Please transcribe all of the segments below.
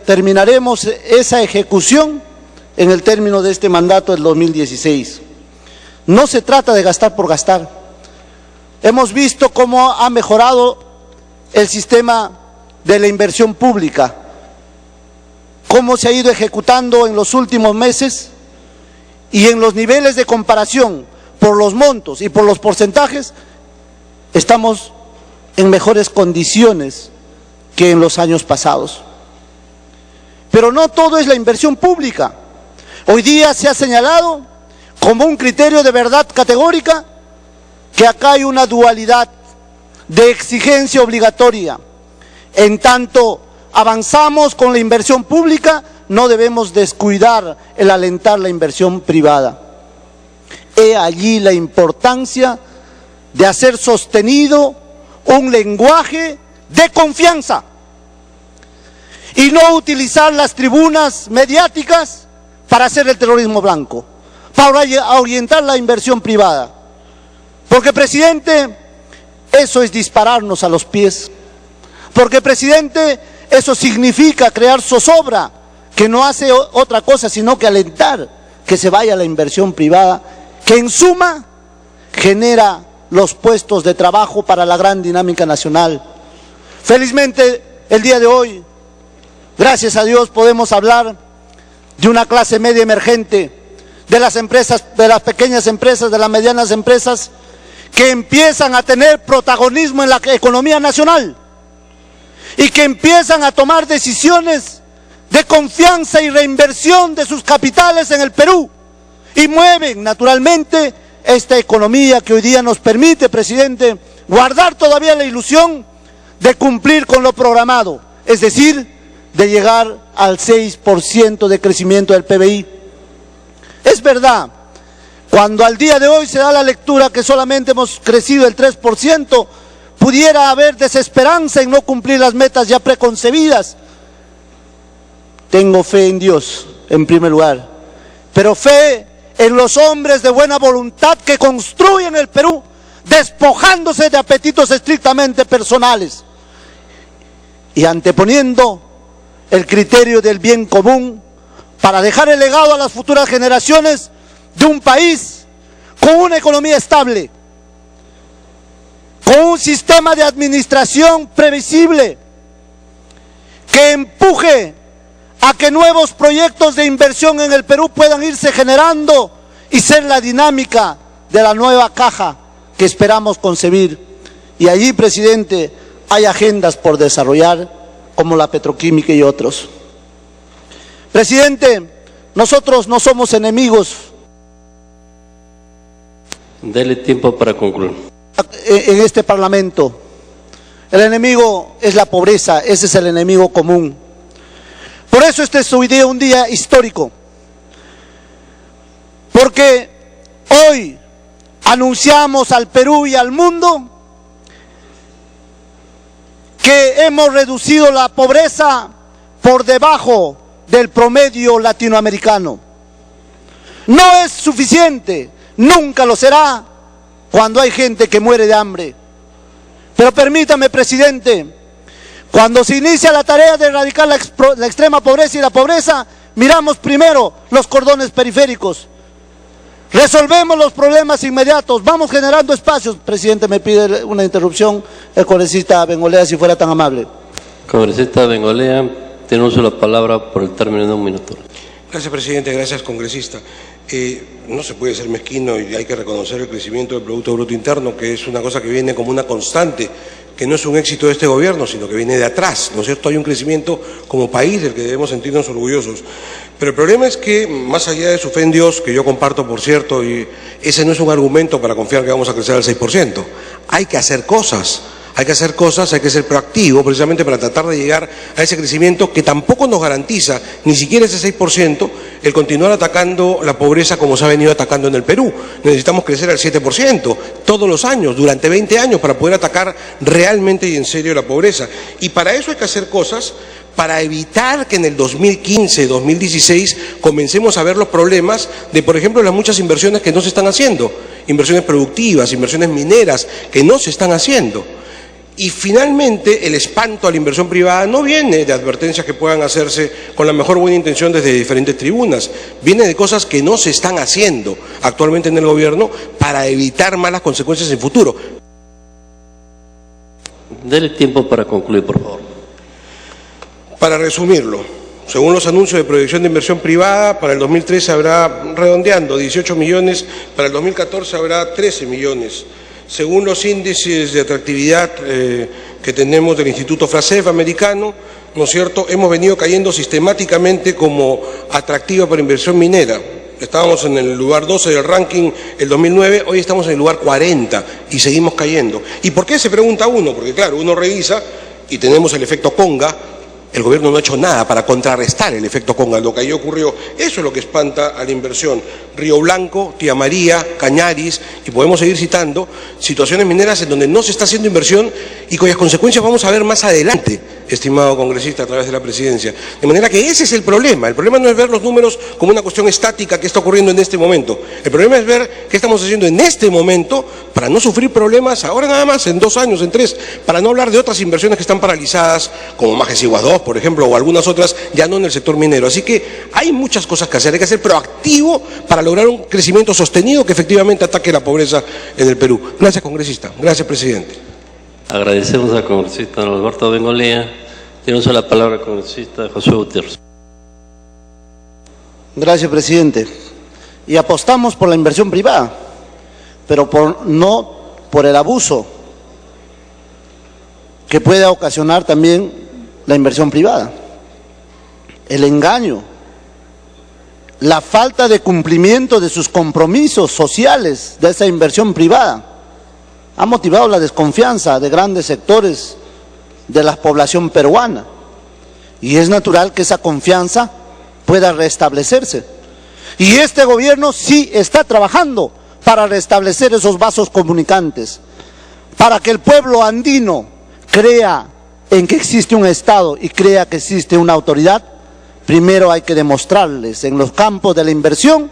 terminaremos esa ejecución en el término de este mandato del 2016. No se trata de gastar por gastar. Hemos visto cómo ha mejorado el sistema de la inversión pública, cómo se ha ido ejecutando en los últimos meses, y en los niveles de comparación por los montos y por los porcentajes estamos en mejores condiciones que en los años pasados. Pero no todo es la inversión pública. Hoy día se ha señalado como un criterio de verdad categórica que acá hay una dualidad de exigencia obligatoria. En tanto avanzamos con la inversión pública, no debemos descuidar el alentar la inversión privada. He allí la importancia de hacer sostenido un lenguaje de confianza y no utilizar las tribunas mediáticas para hacer el terrorismo blanco, para orientar la inversión privada. Porque, presidente, eso es dispararnos a los pies. Porque, presidente, eso significa crear zozobra, que no hace otra cosa sino que alentar que se vaya la inversión privada, que en suma genera los puestos de trabajo para la gran dinámica nacional. Felizmente, el día de hoy, gracias a Dios, podemos hablar de una clase media emergente, de las empresas, de las pequeñas empresas, de las medianas empresas, que empiezan a tener protagonismo en la economía nacional y que empiezan a tomar decisiones de confianza y reinversión de sus capitales en el Perú y mueven naturalmente esta economía que hoy día nos permite, presidente, guardar todavía la ilusión de cumplir con lo programado, es decir, de llegar al 6% de crecimiento del PBI. Es verdad, cuando al día de hoy se da la lectura que solamente hemos crecido el 3%, pudiera haber desesperanza en no cumplir las metas ya preconcebidas. Tengo fe en Dios, en primer lugar, pero fe en los hombres de buena voluntad que construyen el Perú, despojándose de apetitos estrictamente personales y anteponiendo el criterio del bien común para dejar el legado a las futuras generaciones de un país con una economía estable, con un sistema de administración previsible, que empuje a que nuevos proyectos de inversión en el Perú puedan irse generando y ser la dinámica de la nueva caja que esperamos concebir. Y allí, presidente, hay agendas por desarrollar, como la petroquímica y otros. Presidente, nosotros no somos enemigos. Dele tiempo para concluir. En este Parlamento, el enemigo es la pobreza, ese es el enemigo común. Por eso este es hoy día un día histórico, porque hoy anunciamos al Perú y al mundo que hemos reducido la pobreza por debajo del promedio latinoamericano. No es suficiente, nunca lo será cuando hay gente que muere de hambre. Pero permítame, presidente, cuando se inicia la tarea de erradicar la extrema pobreza y la pobreza, miramos primero los cordones periféricos. Resolvemos los problemas inmediatos, vamos generando espacios. Presidente, me pide una interrupción el congresista Bengolea, si fuera tan amable. Congresista Bengolea, tiene uso de la palabra por el término de 1 minuto. Gracias, presidente. Gracias, congresista. No se puede ser mezquino y hay que reconocer el crecimiento del Producto Bruto Interno, que es una cosa que viene como una constante, que no es un éxito de este gobierno, sino que viene de atrás, ¿no es cierto? Hay un crecimiento como país del que debemos sentirnos orgullosos. Pero el problema es que, más allá de su fe en Dios, que yo comparto, por cierto, y ese no es un argumento para confiar que vamos a crecer al 6%. Hay que hacer cosas. Hay que hacer cosas, hay que ser proactivo precisamente para tratar de llegar a ese crecimiento que tampoco nos garantiza ni siquiera ese 6% el continuar atacando la pobreza como se ha venido atacando en el Perú. Necesitamos crecer al 7% todos los años, durante 20 años, para poder atacar realmente y en serio la pobreza. Y para eso hay que hacer cosas para evitar que en el 2015, 2016 comencemos a ver los problemas de, por ejemplo, las muchas inversiones que no se están haciendo, inversiones productivas, inversiones mineras que no se están haciendo. Y finalmente el espanto a la inversión privada no viene de advertencias que puedan hacerse con la mejor buena intención desde diferentes tribunas, viene de cosas que no se están haciendo actualmente en el gobierno para evitar malas consecuencias en futuro. Dele tiempo para concluir, por favor. Para resumirlo, según los anuncios de proyección de inversión privada, para el 2013 habrá, redondeando, 18 millones, para el 2014 habrá 13 millones. Según los índices de atractividad que tenemos del Instituto FRACEF americano, ¿no es cierto?, hemos venido cayendo sistemáticamente como atractiva para inversión minera. Estábamos en el lugar 12 del ranking el 2009, hoy estamos en el lugar 40 y seguimos cayendo. ¿Y por qué? Se pregunta uno, porque claro, uno revisa y tenemos el efecto conga. El gobierno no ha hecho nada para contrarrestar el efecto conga, lo que ahí ocurrió. Eso es lo que espanta a la inversión. Río Blanco, Tía María, Cañaris, y podemos seguir citando situaciones mineras en donde no se está haciendo inversión y cuyas consecuencias vamos a ver más adelante, estimado congresista, a través de la presidencia. De manera que ese es el problema. El problema no es ver los números como una cuestión estática que está ocurriendo en este momento. El problema es ver qué estamos haciendo en este momento para no sufrir problemas ahora nada más, en 2 años, en 3, para no hablar de otras inversiones que están paralizadas, como Majes Iguas 2, por ejemplo, o algunas otras, ya no en el sector minero. Así que hay muchas cosas que hacer. Hay que ser proactivo para lograr un crecimiento sostenido que efectivamente ataque la pobreza en el Perú. Gracias, congresista. Gracias, presidente. Agradecemos al congresista Alberto Bengolea. Tiene uso la palabra el congresista José Gutiérrez. Gracias, presidente. Y apostamos por la inversión privada, pero no por el abuso que puede ocasionar también la inversión privada, el engaño, la falta de cumplimiento de sus compromisos sociales de esa inversión privada ha motivado la desconfianza de grandes sectores de la población peruana y es natural que esa confianza pueda restablecerse. Y este gobierno sí está trabajando para restablecer esos vasos comunicantes, para que el pueblo andino crea en que existe un Estado y crea que existe una autoridad. Primero hay que demostrarles en los campos de la inversión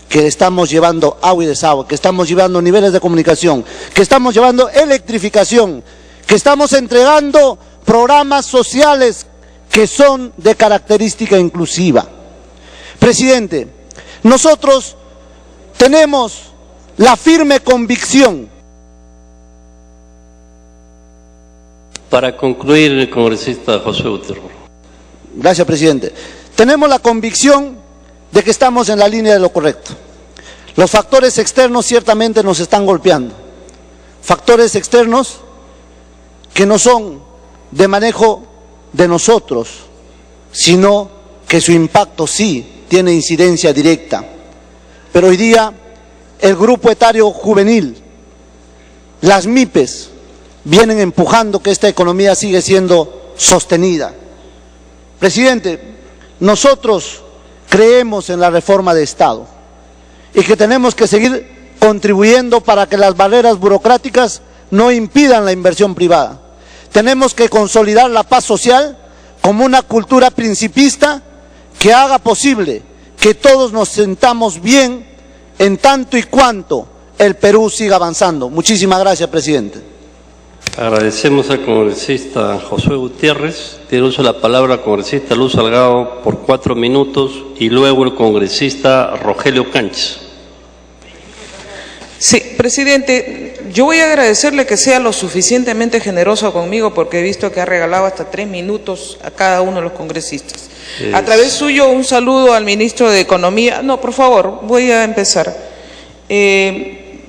que estamos llevando agua y desagüe, que estamos llevando niveles de comunicación, que estamos llevando electrificación, que estamos entregando programas sociales que son de característica inclusiva. Presidente, nosotros tenemos la firme convicción. Para concluir, el congresista José Gutiérrez. Gracias, presidente. Tenemos la convicción de que estamos en la línea de lo correcto. Los factores externos ciertamente nos están golpeando. Factores externos que no son de manejo de nosotros, sino que su impacto sí tiene incidencia directa. Pero hoy día el grupo etario juvenil, las MIPES, vienen empujando que esta economía sigue siendo sostenida. Presidente, nosotros creemos en la reforma de Estado y que tenemos que seguir contribuyendo para que las barreras burocráticas no impidan la inversión privada. Tenemos que consolidar la paz social como una cultura principista que haga posible que todos nos sintamos bien en tanto y cuanto el Perú siga avanzando. Muchísimas gracias, presidente. Agradecemos al congresista José Gutiérrez. Tiene uso de la palabra el congresista Luz Salgado por 4 minutos y luego el congresista Rogelio Canchis. Sí, presidente, yo voy a agradecerle que sea lo suficientemente generoso conmigo porque he visto que ha regalado hasta 3 minutos a cada uno de los congresistas. A través suyo, un saludo al ministro de Economía. No, por favor, voy a empezar.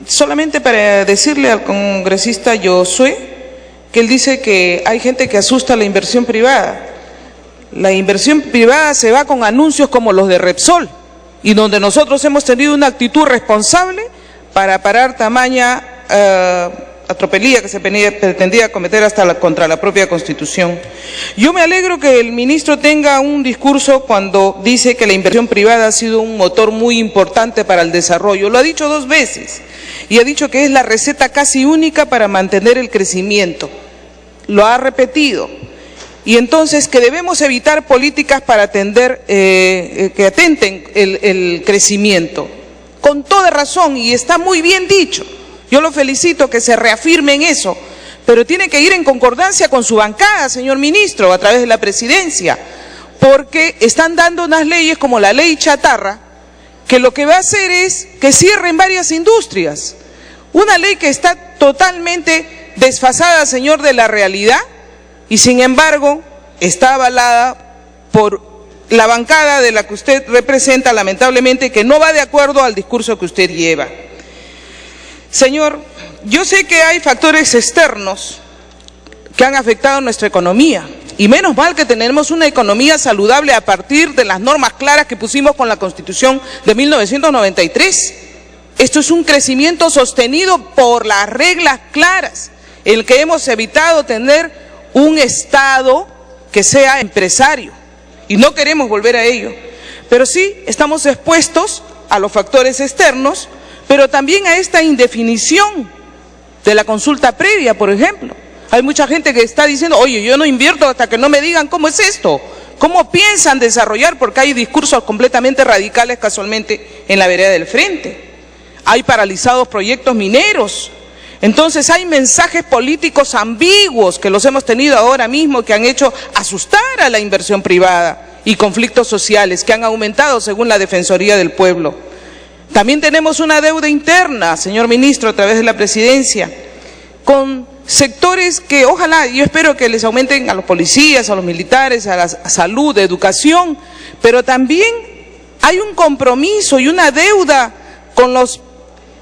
Solamente para decirle al congresista Josué que él dice que hay gente que asusta la inversión privada. La inversión privada se va con anuncios como los de Repsol y donde nosotros hemos tenido una actitud responsable para parar tamaña atropelía que se pretendía cometer hasta contra la propia Constitución. Yo me alegro que el ministro tenga un discurso cuando dice que la inversión privada ha sido un motor muy importante para el desarrollo. Lo ha dicho 2 veces y ha dicho que es la receta casi única para mantener el crecimiento. Lo ha repetido. Y entonces que debemos evitar políticas para atender, que atenten el crecimiento. Con toda razón, y está muy bien dicho. Yo lo felicito que se reafirme en eso, pero tiene que ir en concordancia con su bancada, señor ministro, a través de la presidencia, porque están dando unas leyes como la ley chatarra, que lo que va a hacer es que cierren varias industrias. Una ley que está totalmente desfasada, señor, de la realidad, y sin embargo está avalada por la bancada de la que usted representa, lamentablemente, que no va de acuerdo al discurso que usted lleva. Señor, yo sé que hay factores externos que han afectado nuestra economía, y menos mal que tenemos una economía saludable a partir de las normas claras que pusimos con la Constitución de 1993. Esto es un crecimiento sostenido por las reglas claras, en el que hemos evitado tener un Estado que sea empresario, y no queremos volver a ello. Pero sí estamos expuestos a los factores externos, pero también a esta indefinición de la consulta previa, por ejemplo. Hay mucha gente que está diciendo, oye, yo no invierto hasta que no me digan cómo es esto, cómo piensan desarrollar, porque hay discursos completamente radicales casualmente en la vereda del frente. Hay paralizados proyectos mineros. Entonces hay mensajes políticos ambiguos que los hemos tenido ahora mismo, que han hecho asustar a la inversión privada, y conflictos sociales que han aumentado según la Defensoría del Pueblo. También tenemos una deuda interna, señor ministro, a través de la presidencia, con sectores que ojalá, yo espero que les aumenten a los policías, a los militares, a la salud, a educación, pero también hay un compromiso y una deuda con los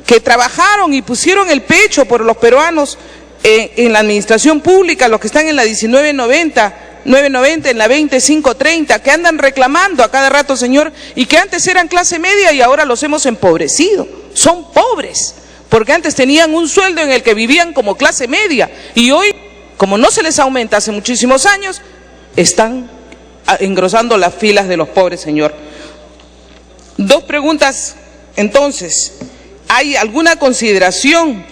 que trabajaron y pusieron el pecho por los peruanos en la administración pública, los que están en la 1990, 990, en la 2530, que andan reclamando a cada rato, señor, y que antes eran clase media y ahora los hemos empobrecido. Son pobres, porque antes tenían un sueldo en el que vivían como clase media, y hoy, como no se les aumenta hace muchísimos años, están engrosando las filas de los pobres, señor. Dos preguntas, entonces. ¿Hay alguna consideración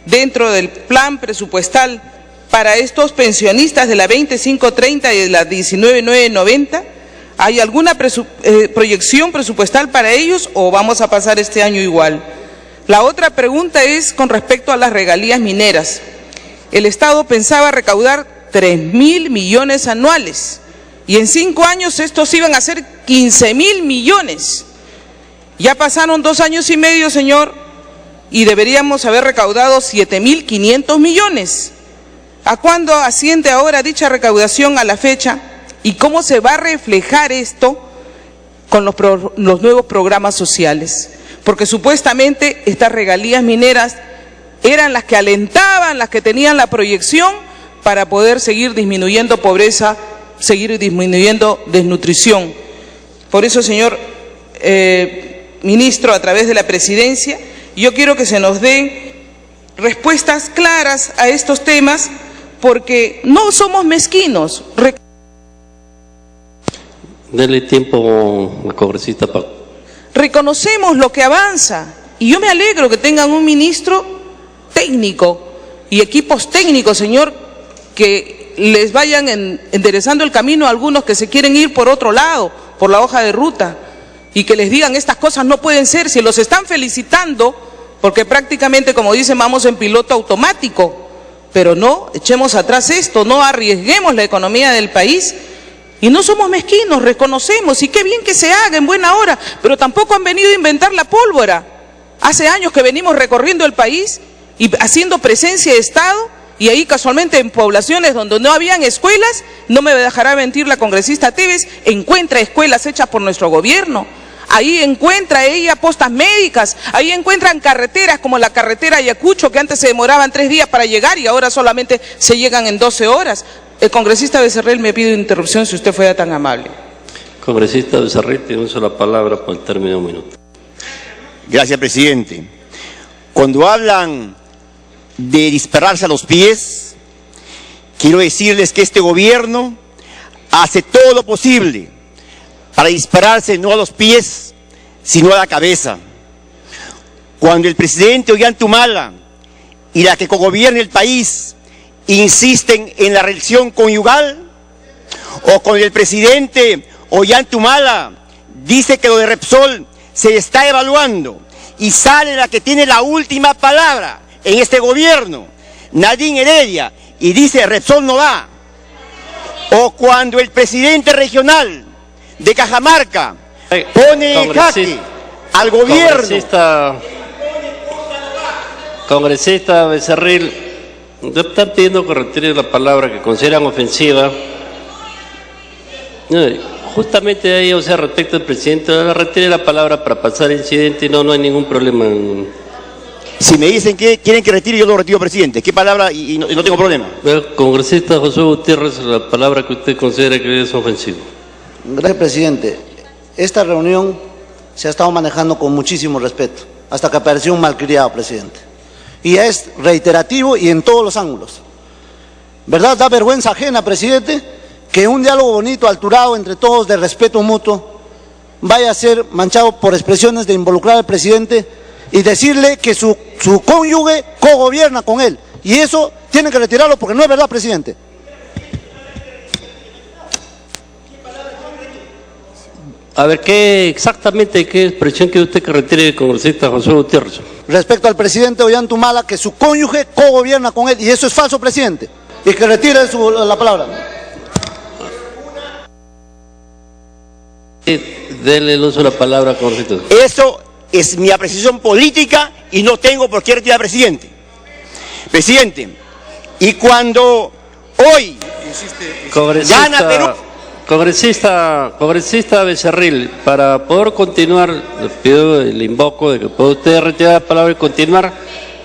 dentro del plan presupuestal para estos pensionistas de la 2530 y de la 19990? ¿Hay alguna proyección presupuestal para ellos o vamos a pasar este año igual? La otra pregunta es con respecto a las regalías mineras. El Estado pensaba recaudar 3.000 millones anuales y en 5 años estos iban a ser 15.000 millones. Ya pasaron 2 años y medio, señor, y deberíamos haber recaudado 7.500 millones. ¿A cuándo asciende ahora dicha recaudación a la fecha? ¿Y cómo se va a reflejar esto con los nuevos programas sociales? Porque supuestamente estas regalías mineras eran las que alentaban, las que tenían la proyección para poder seguir disminuyendo pobreza, seguir disminuyendo desnutrición. Por eso, señor ministro, a través de la presidencia, yo quiero que se nos den respuestas claras a estos temas, porque no somos mezquinos. Dele tiempo al congresista Paco. Reconocemos lo que avanza, y yo me alegro que tengan un ministro técnico y equipos técnicos, señor, que les vayan enderezando el camino a algunos que se quieren ir por otro lado, por la hoja de ruta, y que les digan estas cosas no pueden ser. Si los están felicitando, porque prácticamente, como dicen, vamos en piloto automático, pero no echemos atrás esto, no arriesguemos la economía del país. Y no somos mezquinos, reconocemos, y qué bien que se haga en buena hora, pero tampoco han venido a inventar la pólvora. Hace años que venimos recorriendo el país y haciendo presencia de Estado, y ahí casualmente en poblaciones donde no habían escuelas, no me dejará mentir la congresista Tevez, encuentra escuelas hechas por nuestro gobierno. Ahí encuentra ella postas médicas, ahí encuentran carreteras como la carretera Ayacucho, que antes se demoraban 3 días para llegar y ahora solamente se llegan en 12 horas. El congresista Becerril me pide interrupción si usted fuera tan amable. Congresista Becerril, tiene uso la palabra por el término de 1 minuto. Gracias, presidente. Cuando hablan de dispararse a los pies, quiero decirles que este gobierno hace todo lo posible para dispararse no a los pies, sino a la cabeza. Cuando el presidente Ollantumala y la que cogobierna el país insisten en la relación conyugal, o cuando el presidente Ollantumala dice que lo de Repsol se está evaluando y sale la que tiene la última palabra en este gobierno, Nadine Heredia, y dice Repsol no va. O cuando el presidente regional de Cajamarca pone en jaque al gobierno. Congresista Becerril, están pidiendo que retire la palabra que consideran ofensiva. Justamente ahí, o sea, respecto al presidente, retire la palabra para pasar el incidente y no hay ningún problema. Si me dicen que quieren que retire, yo lo retiro, presidente. ¿Qué palabra? Y no tengo problema. Congresista José Gutiérrez, la palabra que usted considera que es ofensiva. Gracias, presidente. Esta reunión se ha estado manejando con muchísimo respeto, hasta que apareció un malcriado, presidente. Y es reiterativo y en todos los ángulos. ¿Verdad? Da vergüenza ajena, presidente, que un diálogo bonito, alturado entre todos, de respeto mutuo, vaya a ser manchado por expresiones de involucrar al presidente y decirle que su cónyuge cogobierna con él. Y eso tiene que retirarlo porque no es verdad, presidente. A ver, exactamente qué expresión quiere usted que retire el congresista José Gutiérrez? Respecto al presidente Ollantumala, que su cónyuge cogobierna con él, y eso es falso, presidente. Y que retire la palabra. Dele el uso de la palabra, congresista. Eso es mi apreciación política y no tengo por qué retirar al presidente. Presidente, y cuando hoy gana Perú... Congresista Becerril, para poder continuar, le invoco de que pueda usted retirar la palabra y continuar,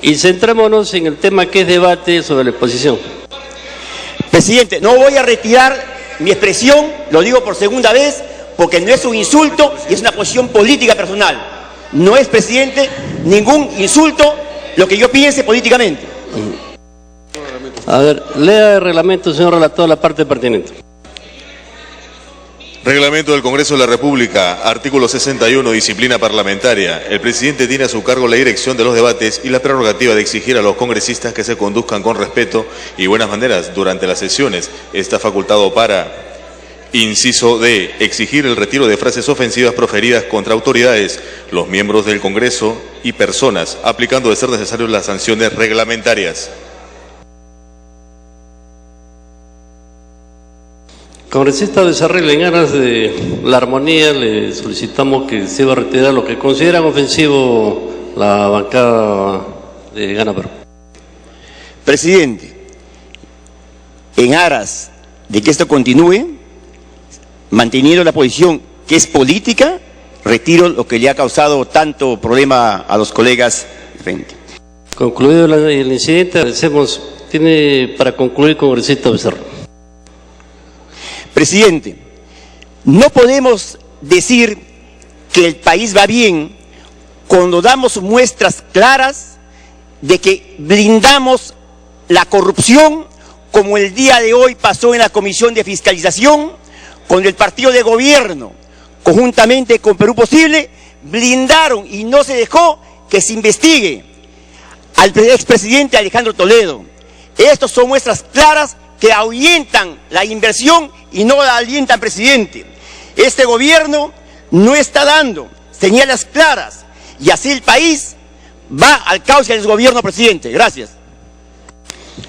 y centrémonos en el tema que es debate sobre la exposición. Presidente, no voy a retirar mi expresión, lo digo por segunda vez, porque no es un insulto y es una posición política personal. No es, presidente, ningún insulto lo que yo piense políticamente. A ver, lea el reglamento, señor relator, la parte pertinente. Reglamento del Congreso de la República, artículo 61, disciplina parlamentaria. El presidente tiene a su cargo la dirección de los debates y la prerrogativa de exigir a los congresistas que se conduzcan con respeto y buenas maneras durante las sesiones. Está facultado para, inciso D, exigir el retiro de frases ofensivas proferidas contra autoridades, los miembros del Congreso y personas, aplicando de ser necesario las sanciones reglamentarias. Congresista Becerril, en aras de la armonía, le solicitamos que se va a retirar lo que consideran ofensivo la bancada de Gana Perú. Presidente, en aras de que esto continúe, manteniendo la posición que es política, retiro lo que le ha causado tanto problema a los colegas de frente. Concluido el incidente, agradecemos. Tiene para concluir, congresista Becerril. Presidente, no podemos decir que el país va bien cuando damos muestras claras de que blindamos la corrupción, como el día de hoy pasó en la Comisión de Fiscalización, cuando el partido de gobierno, conjuntamente con Perú Posible, blindaron y no se dejó que se investigue al expresidente Alejandro Toledo. Estos son muestras claras que ahuyentan la inversión y no la alientan, presidente. Este gobierno no está dando señales claras y así el país va al cauce del gobierno, presidente. Gracias.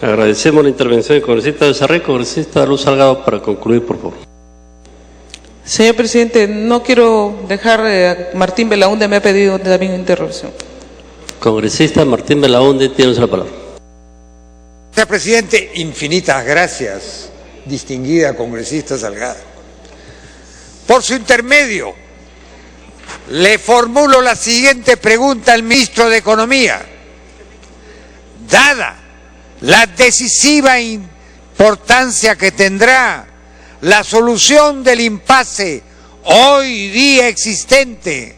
Agradecemos la intervención del congresista Becerril. Congresista Luz Salgado, para concluir, por favor. Señor presidente, no quiero dejar a Martín Belaunde, me ha pedido también interrupción. Congresista Martín Belaunde, tiene la palabra. Señor presidente, infinitas gracias, distinguida congresista Salgado. Por su intermedio, le formulo la siguiente pregunta al ministro de Economía. Dada la decisiva importancia que tendrá la solución del impasse hoy día existente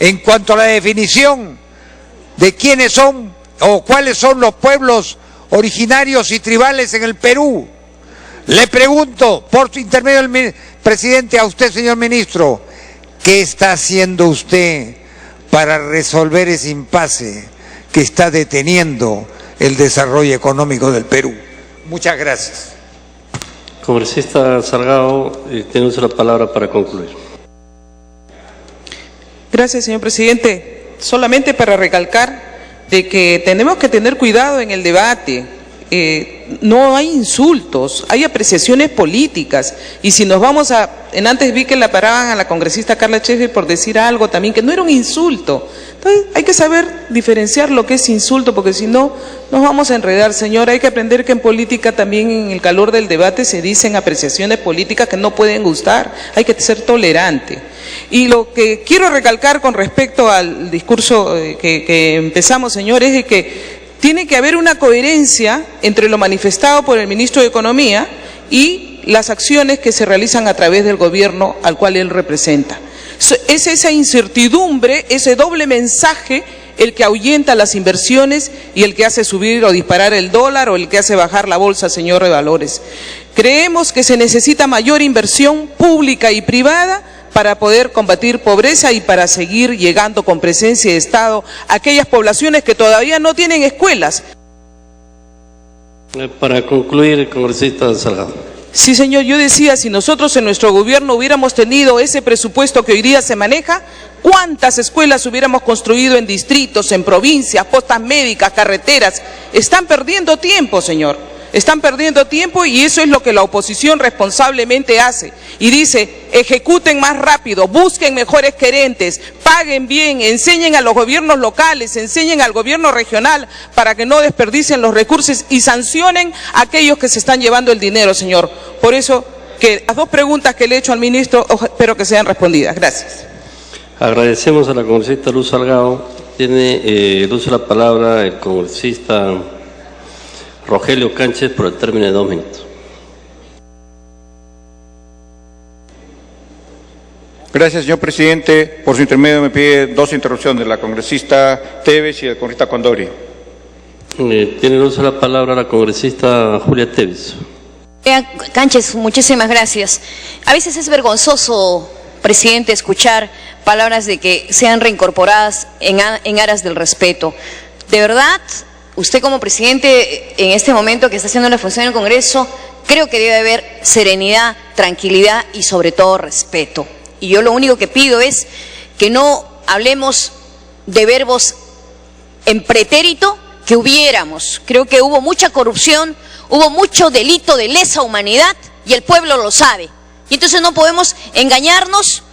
en cuanto a la definición de quiénes son o cuáles son los pueblos originarios y tribales en el Perú, le pregunto por su intermedio del presidente a usted, señor ministro, ¿qué está haciendo usted para resolver ese impasse que está deteniendo el desarrollo económico del Perú? Muchas gracias. Congresista Salgado, tiene usted la palabra para concluir. Gracias, señor presidente. Solamente para recalcar de que tenemos que tener cuidado en el debate. no hay insultos, hay apreciaciones políticas. Y si nos vamos a... Antes vi que la paraban a la congresista Carla Sheffield por decir algo también, que no era un insulto. Entonces hay que saber diferenciar lo que es insulto, porque si no, nos vamos a enredar, señora. Hay que aprender que en política también, en el calor del debate, se dicen apreciaciones políticas que no pueden gustar. Hay que ser tolerante. Y lo que quiero recalcar con respecto al discurso que empezamos, señores, es que tiene que haber una coherencia entre lo manifestado por el ministro de Economía y las acciones que se realizan a través del gobierno al cual él representa. Es esa incertidumbre, ese doble mensaje, el que ahuyenta las inversiones y el que hace subir o disparar el dólar o el que hace bajar la bolsa, señor de Valores. Creemos que se necesita mayor inversión pública y privada para poder combatir pobreza y para seguir llegando con presencia de Estado a aquellas poblaciones que todavía no tienen escuelas. Para concluir, congresista Salgado. Sí, señor, yo decía, si nosotros en nuestro gobierno hubiéramos tenido ese presupuesto que hoy día se maneja, ¿cuántas escuelas hubiéramos construido en distritos, en provincias, postas médicas, carreteras? Están perdiendo tiempo, señor. Están perdiendo tiempo y eso es lo que la oposición responsablemente hace. Y dice, ejecuten más rápido, busquen mejores gerentes, paguen bien, enseñen a los gobiernos locales, enseñen al gobierno regional para que no desperdicien los recursos y sancionen a aquellos que se están llevando el dinero, señor. Por eso, que las dos preguntas que le he hecho al ministro, espero que sean respondidas. Gracias. Agradecemos a la congresista Luz Salgado. Tiene el uso de la palabra el congresista Rogelio Cánchez por el término de 2 minutos. Gracias, señor presidente. Por su intermedio me pide 2 interrupciones de la congresista Tevez y del congresista Condori. Tiene el uso de la palabra la congresista Julia Tevez. Cánchez, muchísimas gracias. A veces es vergonzoso, presidente, escuchar palabras de que sean reincorporadas en aras del respeto. De verdad, usted como presidente, en este momento que está haciendo la función en el Congreso, creo que debe haber serenidad, tranquilidad y sobre todo respeto. Y yo lo único que pido es que no hablemos de verbos en pretérito que hubiéramos. Creo que hubo mucha corrupción, hubo mucho delito de lesa humanidad y el pueblo lo sabe. Y entonces no podemos engañarnos.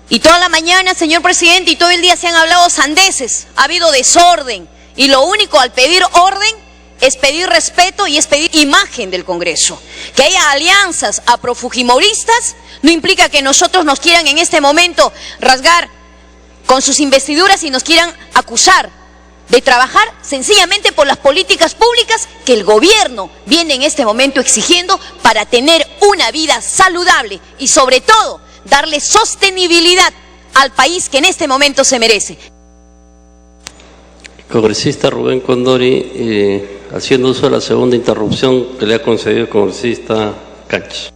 Y toda la mañana, señor presidente, y todo el día se han hablado sandeces, ha habido desorden. Y lo único al pedir orden es pedir respeto y es pedir imagen del Congreso. Que haya alianzas aprofujimoristas no implica que nosotros nos quieran en este momento rasgar con sus investiduras y nos quieran acusar de trabajar sencillamente por las políticas públicas que el gobierno viene en este momento exigiendo para tener una vida saludable y sobre todo darle sostenibilidad al país que en este momento se merece. Congresista Rubén Condori, haciendo uso de la segunda interrupción que le ha concedido el congresista Cánchez.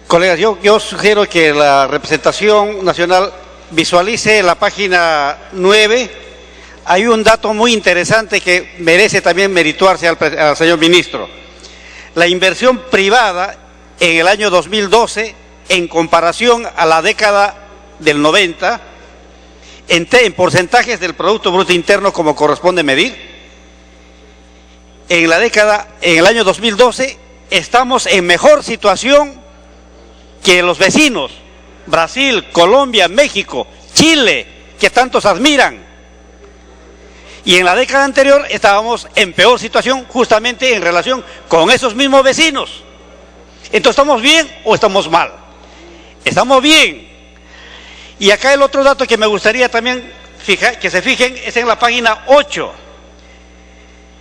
Colegas, yo sugiero que la representación nacional visualice la página 9. Hay un dato muy interesante que merece también merituarse al señor ministro. La inversión privada en el año 2012, en comparación a la década del 90, en porcentajes del Producto Bruto Interno como corresponde medir, en el año 2012 estamos en mejor situación que los vecinos, Brasil, Colombia, México, Chile, que tantos admiran. Y en la década anterior estábamos en peor situación justamente en relación con esos mismos vecinos. Entonces, ¿estamos bien o estamos mal? Estamos bien. Y acá el otro dato que me gustaría también que se fijen es en la página 8.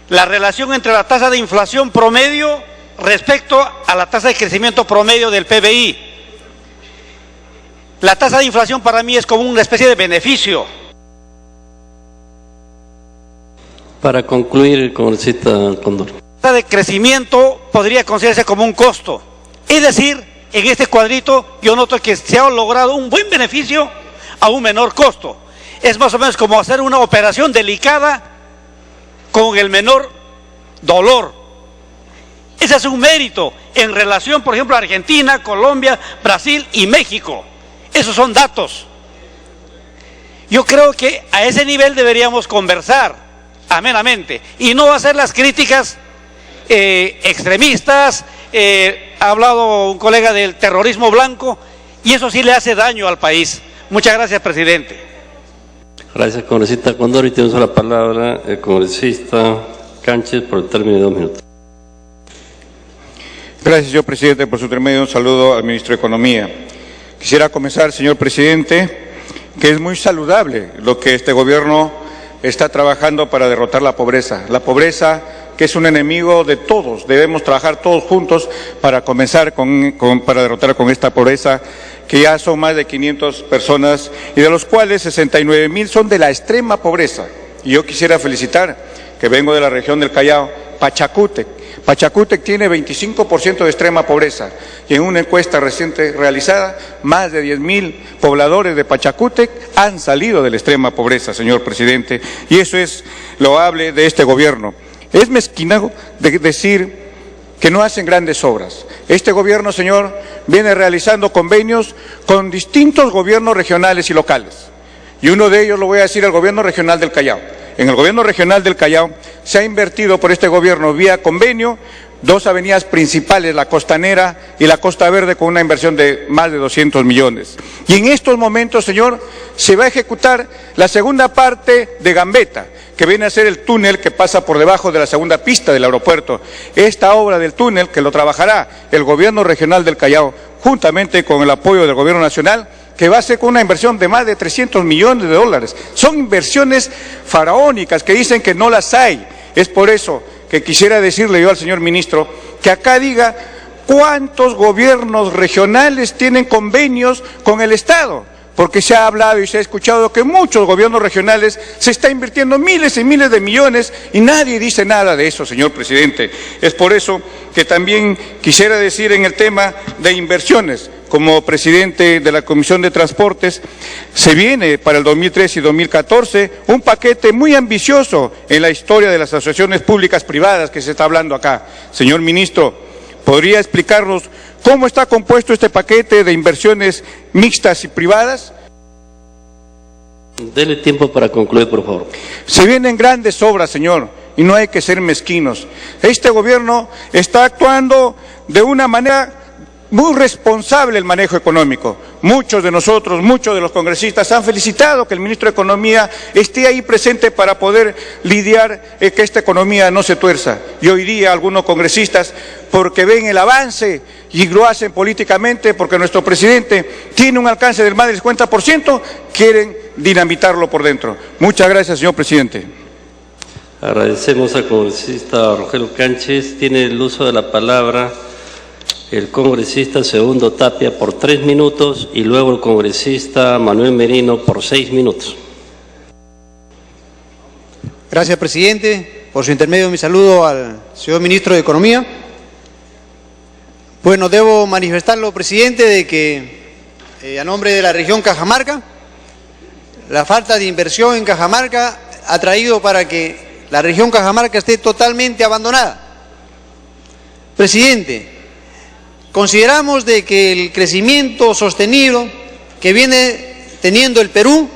La relación entre la tasa de inflación promedio respecto a la tasa de crecimiento promedio del PBI. La tasa de inflación para mí es como una especie de beneficio. Para concluir, el congresista Condori. La tasa de crecimiento podría considerarse como un costo. Es decir, en este cuadrito yo noto que se ha logrado un buen beneficio a un menor costo. Es más o menos como hacer una operación delicada con el menor dolor. Ese es un mérito en relación, por ejemplo, a Argentina, Colombia, Brasil y México. Esos son datos. Yo creo que a ese nivel deberíamos conversar amenamente y no hacer las críticas extremistas, ha hablado un colega del terrorismo blanco, y eso sí le hace daño al país. Muchas gracias, presidente. Gracias, congresista Condori. Tiene la palabra el congresista Cánchez por el término de 2 minutos. Gracias, señor presidente. Por su intermedio, un saludo al ministro de Economía. Quisiera comenzar, señor presidente, que es muy saludable lo que este gobierno está trabajando para derrotar la pobreza. La pobreza, que es un enemigo de todos. Debemos trabajar todos juntos para comenzar para derrotar con esta pobreza, que ya son más de 500 personas, y de los cuales 69,000 son de la extrema pobreza. Y yo quisiera felicitar, que vengo de la región del Callao, Pachacútec. Pachacútec tiene 25% de extrema pobreza, y en una encuesta reciente realizada, más de 10,000 pobladores de Pachacútec han salido de la extrema pobreza, señor presidente, y eso es loable de este gobierno. Es mezquino de decir que no hacen grandes obras. Este gobierno, señor, viene realizando convenios con distintos gobiernos regionales y locales, y uno de ellos lo voy a decir, el gobierno regional del Callao. En el gobierno regional del Callao se ha invertido por este gobierno vía convenio 2 avenidas principales, la Costanera y la Costa Verde, con una inversión de más de 200 millones. Y en estos momentos, señor, se va a ejecutar la segunda parte de Gambetta, que viene a ser el túnel que pasa por debajo de la segunda pista del aeropuerto. Esta obra del túnel, que lo trabajará el gobierno regional del Callao, juntamente con el apoyo del gobierno nacional, que va a ser con una inversión de más de 300 millones de dólares. Son inversiones faraónicas que dicen que no las hay. Es por eso que quisiera decirle yo al señor ministro que acá diga cuántos gobiernos regionales tienen convenios con el Estado, porque se ha hablado y se ha escuchado que muchos gobiernos regionales se está invirtiendo miles y miles de millones y nadie dice nada de eso, señor presidente. Es por eso que también quisiera decir en el tema de inversiones, como presidente de la Comisión de Transportes, se viene para el 2013 y 2014 un paquete muy ambicioso en la historia de las asociaciones públicas privadas que se está hablando acá. Señor ministro, ¿podría explicarnos cómo está compuesto este paquete de inversiones mixtas y privadas? Dele tiempo para concluir, por favor. Se vienen grandes obras, señor, y no hay que ser mezquinos. Este gobierno está actuando de una manera muy responsable el manejo económico. Muchos de nosotros, muchos de los congresistas han felicitado que el ministro de Economía esté ahí presente para poder lidiar que esta economía no se tuerza. Y hoy día algunos congresistas, porque ven el avance y lo hacen políticamente, porque nuestro presidente tiene un alcance del más del 50%, quieren dinamitarlo por dentro. Muchas gracias, señor presidente. Agradecemos al congresista Rogelio Cánchez. Tiene el uso de la palabra el congresista Segundo Tapia por 3 minutos y luego el congresista Manuel Merino por 6 minutos. Gracias, presidente. Por su intermedio, mi saludo al señor ministro de Economía. Bueno, debo manifestarlo, presidente, de que a nombre de la región Cajamarca, la falta de inversión en Cajamarca ha traído para que la región Cajamarca esté totalmente abandonada. Presidente, consideramos de que el crecimiento sostenido que viene teniendo el Perú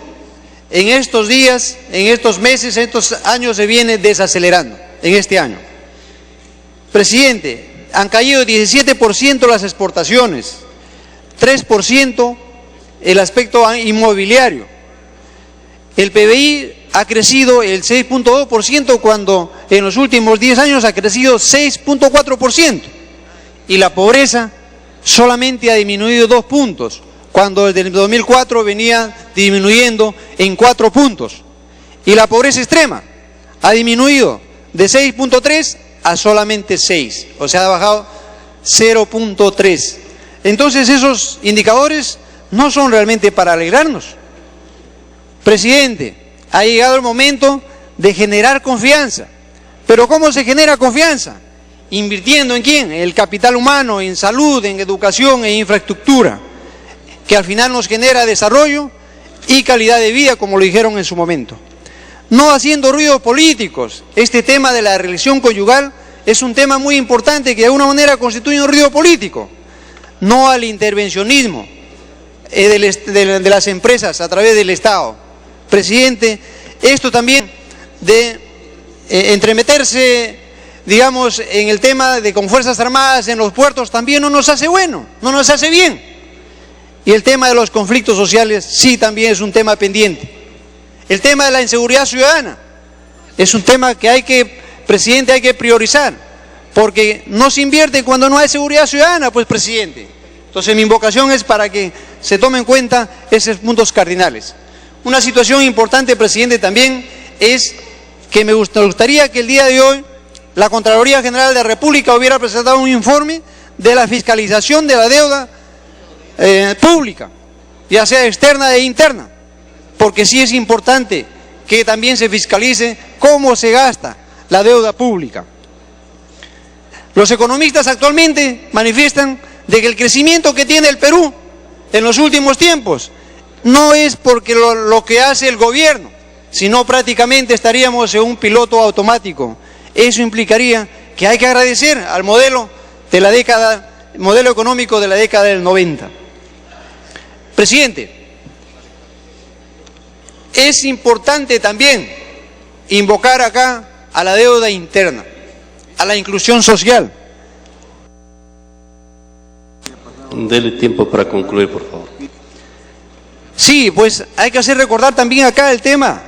en estos días, en estos meses, en estos años se viene desacelerando, en este año. Presidente, han caído 17% las exportaciones, 3% el aspecto inmobiliario. El PBI ha crecido el 6.2% cuando en los últimos 10 años ha crecido 6.4%. Y la pobreza solamente ha disminuido 2 puntos, cuando desde el 2004 venía disminuyendo en 4 puntos. Y la pobreza extrema ha disminuido de 6.3 a solamente 6, o sea, ha bajado 0.3. Entonces esos indicadores no son realmente para alegrarnos. Presidente, ha llegado el momento de generar confianza. ¿Pero cómo se genera confianza? ¿Invirtiendo en quién? En el capital humano, en salud, en educación, en infraestructura, que al final nos genera desarrollo y calidad de vida, como lo dijeron en su momento. No haciendo ruidos políticos. Este tema de la reelección conyugal es un tema muy importante que de alguna manera constituye un ruido político. No al intervencionismo de las empresas a través del Estado. Presidente, esto también de entremeterse digamos, en el tema de con Fuerzas Armadas en los puertos también no nos hace bueno, no nos hace bien. Y el tema de los conflictos sociales sí también es un tema pendiente. El tema de la inseguridad ciudadana es un tema que presidente, hay que priorizar, porque no se invierte cuando no hay seguridad ciudadana, pues, presidente. Entonces mi invocación es para que se tomen en cuenta esos puntos cardinales. Una situación importante, presidente, también es que me gustaría que el día de hoy la Contraloría General de la República hubiera presentado un informe de la fiscalización de la deuda pública, ya sea externa e interna, porque sí es importante que también se fiscalice cómo se gasta la deuda pública. Los economistas actualmente manifiestan de que el crecimiento que tiene el Perú en los últimos tiempos no es porque lo que hace el gobierno, sino prácticamente estaríamos en un piloto automático. Eso implicaría que hay que agradecer al modelo económico de la década del 90. Presidente, es importante también invocar acá a la deuda interna, a la inclusión social. Dele tiempo para concluir, por favor. Sí, pues hay que hacer recordar también acá el tema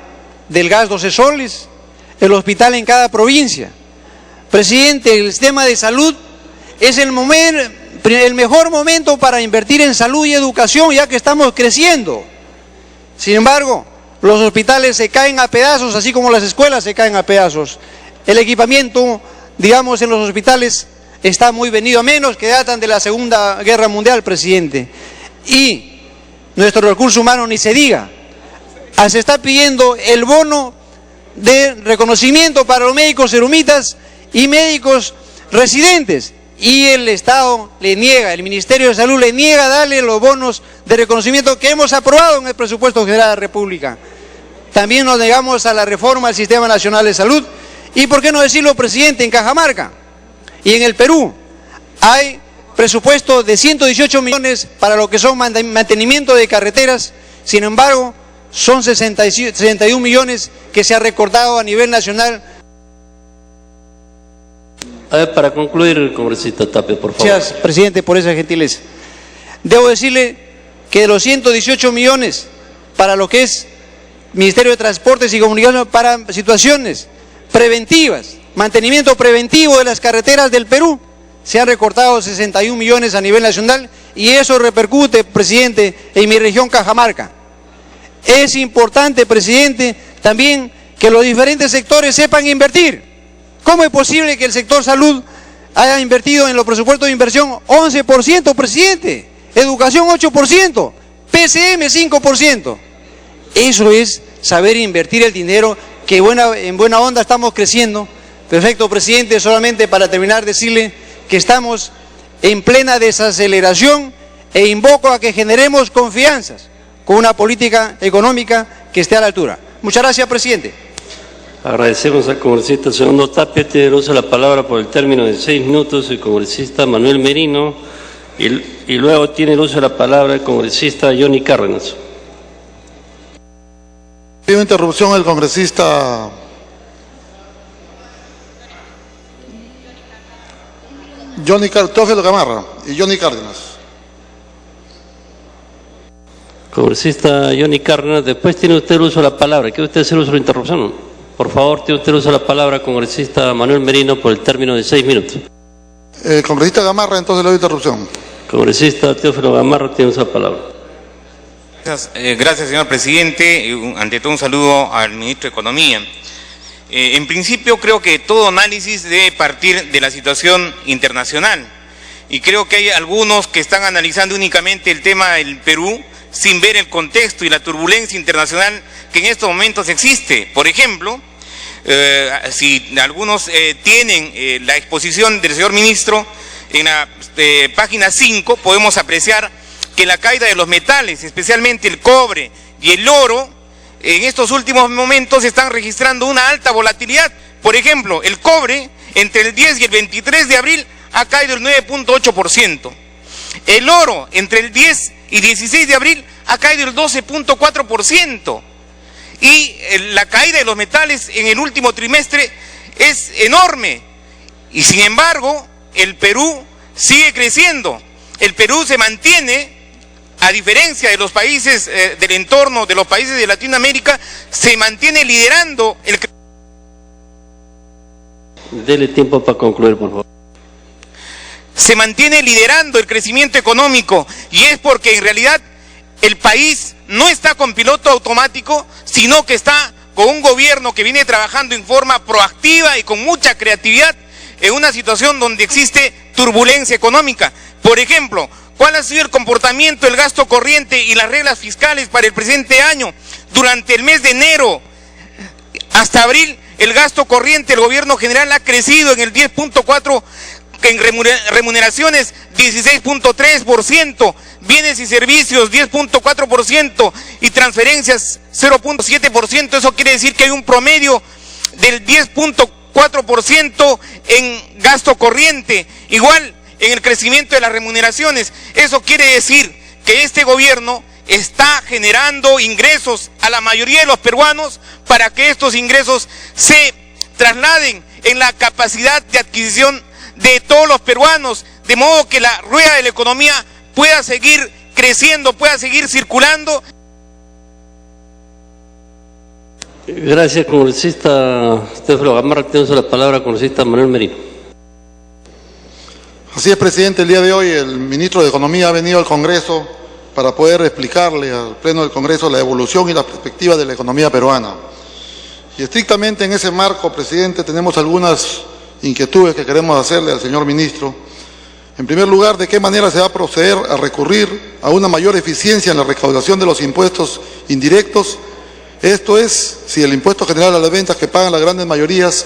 del gas 12 soles, el hospital en cada provincia. Presidente, el sistema de salud es el mejor momento para invertir en salud y educación, ya que estamos creciendo. Sin embargo, los hospitales se caen a pedazos, así como las escuelas se caen a pedazos. El equipamiento, digamos, en los hospitales está muy venido a menos, que datan de la Segunda Guerra Mundial, presidente. Y nuestro recurso humano ni se diga. Se está pidiendo el bono de reconocimiento para los médicos serumitas y médicos residentes. Y el Estado le niega, el Ministerio de Salud le niega darle los bonos de reconocimiento que hemos aprobado en el Presupuesto General de la República. También nos negamos a la reforma del Sistema Nacional de Salud. Y por qué no decirlo, presidente, en Cajamarca y en el Perú hay presupuesto de 118 millones para lo que son mantenimiento de carreteras. Sin embargo, son 61 millones que se ha recortado a nivel nacional. A ver, para concluir, congresista Tapia, por favor. Gracias, presidente, por esa gentileza. Debo decirle que de los 118 millones para lo que es Ministerio de Transportes y Comunicaciones para situaciones preventivas, mantenimiento preventivo de las carreteras del Perú, se han recortado 61 millones a nivel nacional y eso repercute, presidente, en mi región Cajamarca. Es importante, presidente, también que los diferentes sectores sepan invertir. ¿Cómo es posible que el sector salud haya invertido en los presupuestos de inversión 11%, presidente? Educación 8%, PCM 5%. Eso es saber invertir el dinero, que en buena onda estamos creciendo. Perfecto, presidente, solamente para terminar decirle que estamos en plena desaceleración e invoco a que generemos confianzas con una política económica que esté a la altura. Muchas gracias, presidente. Agradecemos al congresista Segundo Tapia. Tiene el uso de la palabra por el término de 6 minutos el congresista Manuel Merino y luego tiene el uso de la palabra el congresista Johnny Cárdenas. Pido interrupción al congresista Teófilo Gamarra y Johnny Cárdenas. Congresista Johnny Cárdenas, después tiene usted el uso de la palabra. ¿Quiere usted hacer uso de la interrupción? Por favor, tiene usted el uso de la palabra, congresista Manuel Merino, por el término de 6 minutos. Congresista Gamarra, entonces le doy interrupción. Congresista Teófilo Gamarra, tiene uso de la palabra. Gracias, señor presidente. Ante todo, un saludo al ministro de Economía. En principio, creo que todo análisis debe partir de la situación internacional. Y creo que hay algunos que están analizando únicamente el tema del Perú sin ver el contexto y la turbulencia internacional que en estos momentos existe. Por ejemplo, si algunos tienen la exposición del señor ministro, en la página 5 podemos apreciar que la caída de los metales, especialmente el cobre y el oro, en estos últimos momentos están registrando una alta volatilidad. Por ejemplo, el cobre entre el 10 y el 23 de abril ha caído el 9.8%. El oro entre el 10 y 16 de abril ha caído el 12.4%. Y la caída de los metales en el último trimestre es enorme. Y sin embargo, el Perú sigue creciendo. El Perú se mantiene, a diferencia de los países del entorno, de los países de Latinoamérica, se mantiene liderando el crecimiento. Dele tiempo para concluir, por favor. Se mantiene liderando el crecimiento económico, y es porque en realidad el país no está con piloto automático, sino que está con un gobierno que viene trabajando en forma proactiva y con mucha creatividad en una situación donde existe turbulencia económica. Por ejemplo, ¿cuál ha sido el comportamiento del gasto corriente y las reglas fiscales para el presente año? Durante el mes de enero hasta abril, el gasto corriente del gobierno general ha crecido en el 10.4%, en remuneraciones 16.3%, bienes y servicios 10.4% y transferencias 0.7%. Eso quiere decir que hay un promedio del 10.4% en gasto corriente, igual en el crecimiento de las remuneraciones. Eso quiere decir que este gobierno está generando ingresos a la mayoría de los peruanos para que estos ingresos se trasladen en la capacidad de adquisición de todos los peruanos, de modo que la rueda de la economía pueda seguir creciendo, pueda seguir circulando. Gracias, congresista Teófilo Gamarra. Tenemos la palabra, congresista Manuel Merino. Así es, presidente. El día de hoy el ministro de Economía ha venido al Congreso para poder explicarle al Pleno del Congreso la evolución y la perspectiva de la economía peruana. Y estrictamente en ese marco, presidente, tenemos algunas inquietudes que queremos hacerle al señor ministro. En primer lugar, ¿de qué manera se va a proceder a recurrir a una mayor eficiencia en la recaudación de los impuestos indirectos? Esto es, si el impuesto general a las ventas que pagan las grandes mayorías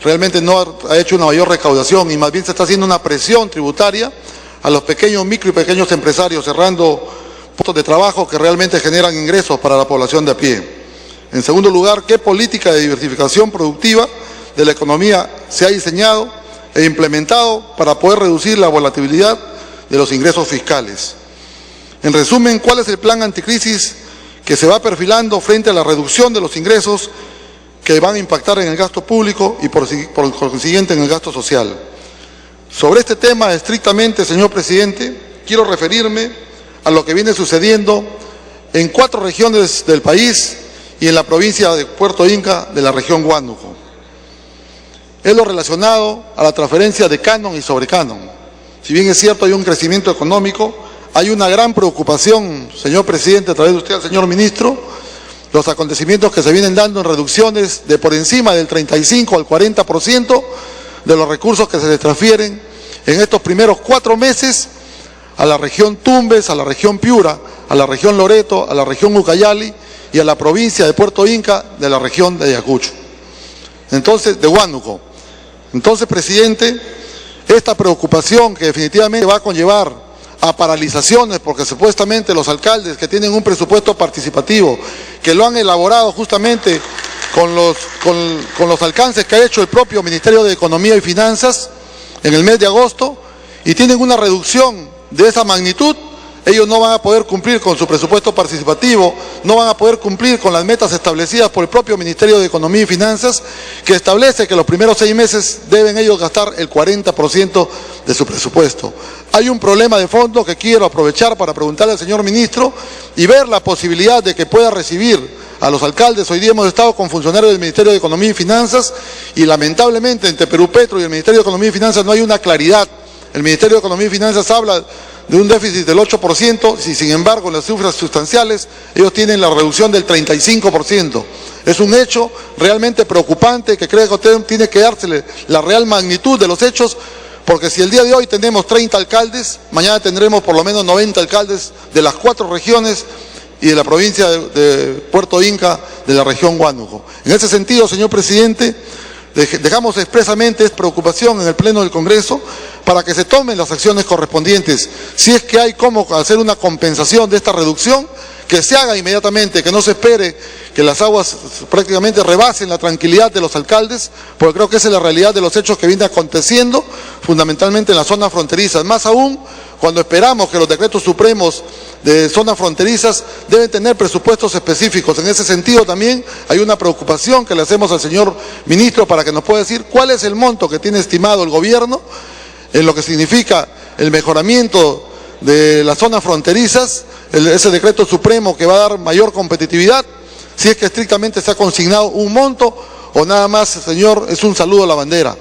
realmente no ha hecho una mayor recaudación y más bien se está haciendo una presión tributaria a los pequeños, micro y pequeños empresarios, cerrando puestos de trabajo que realmente generan ingresos para la población de a pie. En segundo lugar, ¿qué política de diversificación productiva de la economía se ha diseñado e implementado para poder reducir la volatilidad de los ingresos fiscales? En resumen, ¿cuál es el plan anticrisis que se va perfilando frente a la reducción de los ingresos que van a impactar en el gasto público y por consiguiente en el gasto social? Sobre este tema estrictamente, señor presidente, quiero referirme a lo que viene sucediendo en 4 regiones del país y en la provincia de Puerto Inca de la región Huánuco. Es lo relacionado a la transferencia de canon y sobrecanon. Si bien es cierto hay un crecimiento económico, hay una gran preocupación, señor presidente, a través de usted al señor ministro, los acontecimientos que se vienen dando en reducciones de por encima del 35 al 40% de los recursos que se les transfieren en estos primeros 4 meses a la región Tumbes, a la región Piura, a la región Loreto, a la región Ucayali y a la provincia de Puerto Inca de la región de Ayacucho. Entonces, de Huánuco. Entonces, presidente, esta preocupación que definitivamente va a conllevar a paralizaciones, porque supuestamente los alcaldes que tienen un presupuesto participativo, que lo han elaborado justamente con los alcances que ha hecho el propio Ministerio de Economía y Finanzas en el mes de agosto, y tienen una reducción de esa magnitud, ellos no van a poder cumplir con su presupuesto participativo, no van a poder cumplir con las metas establecidas por el propio Ministerio de Economía y Finanzas, que establece que los primeros 6 meses deben ellos gastar el 40% de su presupuesto. Hay un problema de fondo que quiero aprovechar para preguntarle al señor ministro y ver la posibilidad de que pueda recibir a los alcaldes. Hoy día hemos estado con funcionarios del Ministerio de Economía y Finanzas y lamentablemente entre Perupetro y el Ministerio de Economía y Finanzas no hay una claridad. El Ministerio de Economía y Finanzas habla de un déficit del 8%, y sin embargo en las cifras sustanciales ellos tienen la reducción del 35%. Es un hecho realmente preocupante que creo que usted tiene que dársele la real magnitud de los hechos, porque si el día de hoy tenemos 30 alcaldes, mañana tendremos por lo menos 90 alcaldes de las 4 regiones y de la provincia de Puerto Inca de la región Huánuco. En ese sentido, señor presidente, dejamos expresamente esta preocupación en el Pleno del Congreso para que se tomen las acciones correspondientes. Si es que hay cómo hacer una compensación de esta reducción, que se haga inmediatamente, que no se espere que las aguas prácticamente rebasen la tranquilidad de los alcaldes, porque creo que esa es la realidad de los hechos que viene aconteciendo, fundamentalmente en las zonas fronterizas. Más aún cuando esperamos que los decretos supremos de zonas fronterizas deben tener presupuestos específicos. En ese sentido también hay una preocupación que le hacemos al señor ministro para que nos pueda decir cuál es el monto que tiene estimado el gobierno en lo que significa el mejoramiento de las zonas fronterizas, ese decreto supremo que va a dar mayor competitividad, si es que estrictamente se ha consignado un monto o nada más, señor, es un saludo a la bandera.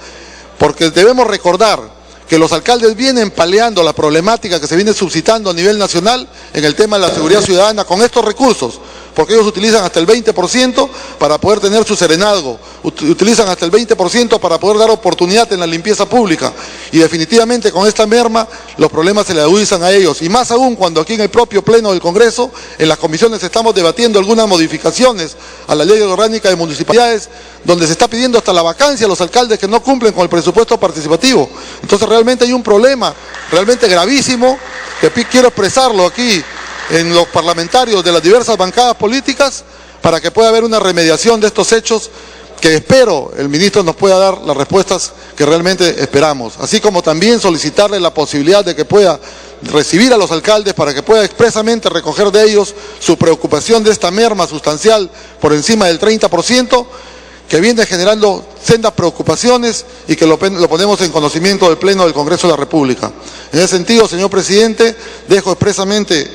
Porque debemos recordar que los alcaldes vienen paliando la problemática que se viene suscitando a nivel nacional en el tema de la seguridad ciudadana con estos recursos, porque ellos utilizan hasta el 20% para poder tener su serenazgo, utilizan hasta el 20% para poder dar oportunidad en la limpieza pública, y definitivamente con esta merma los problemas se le agudizan a ellos, y más aún cuando aquí en el propio Pleno del Congreso, en las comisiones estamos debatiendo algunas modificaciones a la Ley Orgánica de Municipalidades, donde se está pidiendo hasta la vacancia a los alcaldes que no cumplen con el presupuesto participativo. Entonces realmente hay un problema realmente gravísimo, que quiero expresarlo aquí en los parlamentarios de las diversas bancadas políticas, para que pueda haber una remediación de estos hechos, que espero el ministro nos pueda dar las respuestas que realmente esperamos, así como también solicitarle la posibilidad de que pueda recibir a los alcaldes para que pueda expresamente recoger de ellos su preocupación de esta merma sustancial por encima del 30%, que viene generando sendas preocupaciones y que lo ponemos en conocimiento del Pleno del Congreso de la República. En ese sentido, señor presidente, dejo expresamente